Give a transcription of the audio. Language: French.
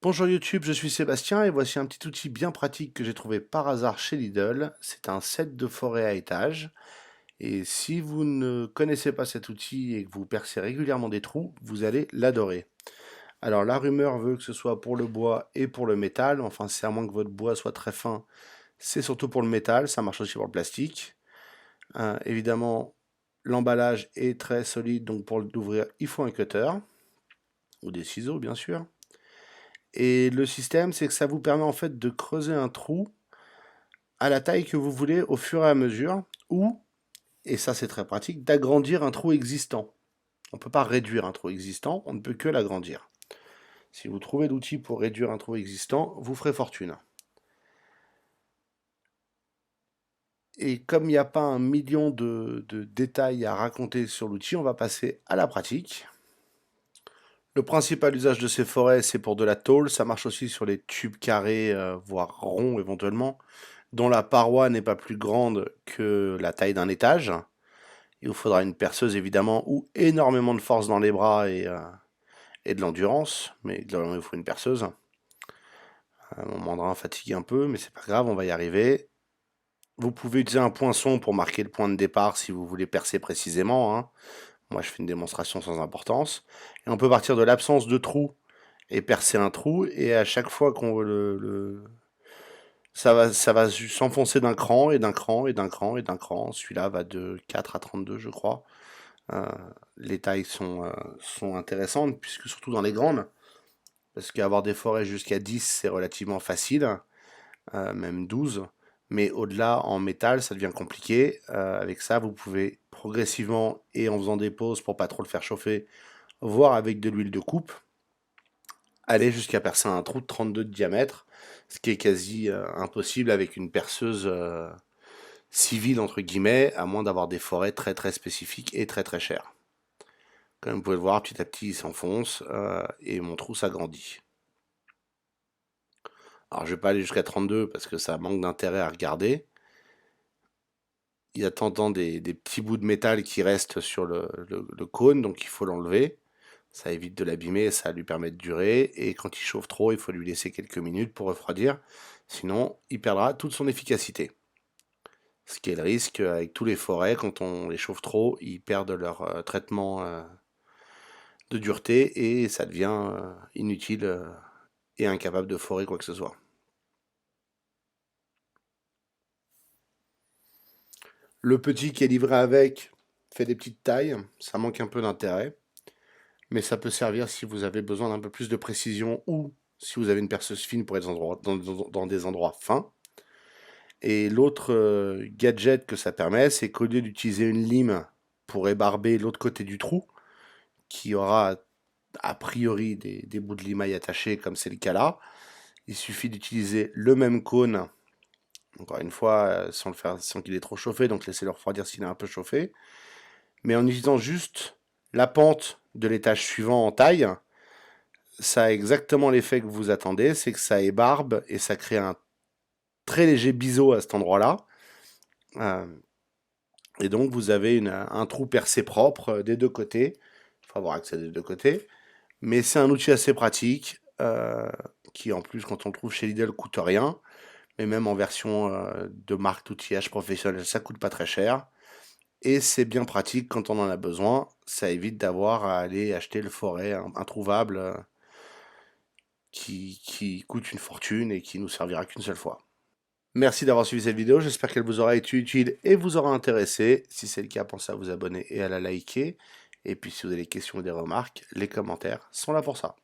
Bonjour YouTube, je suis Sébastien et voici un petit outil bien pratique que j'ai trouvé par hasard chez Lidl. C'est un set de forêt à étage. Et si vous ne connaissez pas cet outil et que vous percez régulièrement des trous, vous allez l'adorer. Alors la rumeur veut que ce soit pour le bois et pour le métal. Enfin, c'est à moins que votre bois soit très fin. C'est surtout pour le métal, ça marche aussi pour le plastique. Évidemment, l'emballage est très solide, donc pour l'ouvrir, il faut un cutter ou des ciseaux, bien sûr. Et le système, c'est que ça vous permet en fait de creuser un trou à la taille que vous voulez au fur et à mesure, ou, et ça c'est très pratique, d'agrandir un trou existant. On ne peut pas réduire un trou existant, on ne peut que l'agrandir. Si vous trouvez l'outil pour réduire un trou existant, vous ferez fortune. Et comme il n'y a pas un million de détails à raconter sur l'outil, on va passer à la pratique. Le principal usage de ces forêts, c'est pour de la tôle. Ça marche aussi sur les tubes carrés, voire ronds éventuellement, dont la paroi n'est pas plus grande que la taille d'un étage. Il vous faudra une perceuse évidemment, ou énormément de force dans les bras et de l'endurance, mais globalement il faut une perceuse. Mon mandrin fatigue un peu, mais c'est pas grave, on va y arriver. Vous pouvez utiliser un poinçon pour marquer le point de départ si vous voulez percer précisément, hein. Moi je fais une démonstration sans importance. Et on peut partir de l'absence de trou et percer un trou, et à chaque fois qu'on veut ça va s'enfoncer d'un cran, et d'un cran, et d'un cran, et d'un cran. Celui-là va de 4 à 32, je crois. Euh, les tailles sont intéressantes, puisque surtout dans les grandes, parce qu'avoir des forêts jusqu'à 10, c'est relativement facile, même 12. Mais au-delà, en métal, ça devient compliqué. Avec ça, vous pouvez progressivement, et en faisant des pauses pour pas trop le faire chauffer, voire avec de l'huile de coupe, aller jusqu'à percer un trou de 32 de diamètre, ce qui est quasi impossible avec une perceuse civile, entre guillemets, à moins d'avoir des forêts très très spécifiques et très très chères. Comme vous pouvez le voir, petit à petit, il s'enfonce et mon trou s'agrandit. Alors, je vais pas aller jusqu'à 32 parce que ça manque d'intérêt à regarder. Il y a de temps en temps des petits bouts de métal qui restent sur le cône, donc il faut l'enlever. Ça évite de l'abîmer, ça lui permet de durer. Et quand il chauffe trop, il faut lui laisser quelques minutes pour refroidir. Sinon, il perdra toute son efficacité. Ce qui est le risque avec tous les forêts, quand on les chauffe trop, ils perdent leur traitement de dureté et ça devient inutile et incapable de forer quoi que ce soit. Le petit qui est livré avec fait des petites tailles, ça manque un peu d'intérêt, mais ça peut servir si vous avez besoin d'un peu plus de précision ou si vous avez une perceuse fine pour être dans des endroits fins. Et l'autre gadget que ça permet, c'est qu'au lieu d'utiliser une lime pour ébarber l'autre côté du trou, qui aura a priori des bouts de limaille attachés comme c'est le cas là, il suffit d'utiliser le même cône, encore une fois, sans qu'il est trop chauffé, donc laissez-le refroidir s'il est un peu chauffé, mais en utilisant juste la pente de l'étage suivant en taille, ça a exactement l'effet que vous attendez, c'est que ça ébarbe et ça crée un très léger biseau à cet endroit-là. Euh, et donc vous avez un trou percé propre des deux côtés. Il faut avoir accès des deux côtés. Mais c'est un outil assez pratique, qui en plus quand on le trouve chez Lidl coûte rien. Mais même en version de marque d'outillage professionnel, ça coûte pas très cher. Et c'est bien pratique quand on en a besoin. Ça évite d'avoir à aller acheter le forêt introuvable qui coûte une fortune et qui nous servira qu'une seule fois. Merci d'avoir suivi cette vidéo, j'espère qu'elle vous aura été utile et vous aura intéressé. Si c'est le cas, pensez à vous abonner et à la liker. Et puis si vous avez des questions ou des remarques, les commentaires sont là pour ça.